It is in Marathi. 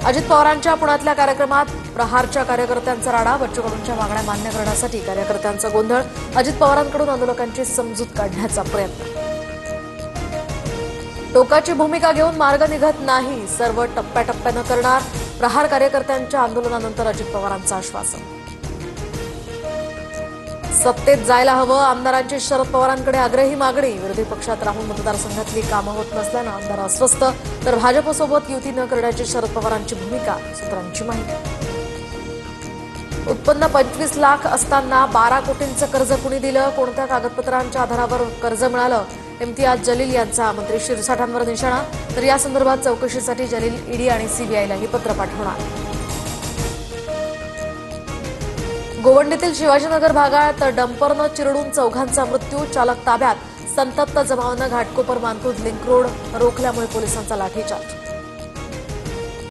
अजित पवारांच्या पुण्यातल्या कार्यक्रमात प्रहारच्या कार्यकर्त्यांचा राडा। बच्चू कडूंच्या मागण्या मान्य करण्यासाठी कार्यकर्त्यांचा गोंधळ। अजित पवारांकडून आंदोलकांची समजूत काढण्याचा प्रयत्न। टोकाची भूमिका घेऊन मार्ग निघत नाही, सर्व टप्प्याटप्प्यानं करणार। प्रहार कार्यकर्त्यांच्या आंदोलनानंतर अजित पवारांचं आश्वासन। सत्तेत जायला हवं, आमदारांची शरद पवारांकडे आग्रही मागणी। विरोधी पक्षात राहून मतदारसंघातली कामं होत नसल्यानं आमदार अस्वस्थ, तर भाजपसोबत युती न करण्याची शरद पवारांची भूमिका, सूत्रांची माहिती। उत्पन्न 25 लाख असताना 12 कोटींचं कर्ज कुणी दिलं, कोणत्या कागदपत्रांच्या आधारावर कर्ज मिळालं? इम्तियाज जलील यांचा मंत्री शिरसाठांवर निशाणा, तर या संदर्भात चौकशीसाठी जलील ईडी आणि सीबीआयलाही पत्र पाठवणार। गोवंडीतील शिवाजीनगर भागात डंपरनं चिरडून चौघांचा मृत्यू, चालक ताब्यात। संतप्त जमावानं घाटकोपर मानकुद लिंक रोड रोखल्यामुळे पोलिसांचा लाठीचार्ज।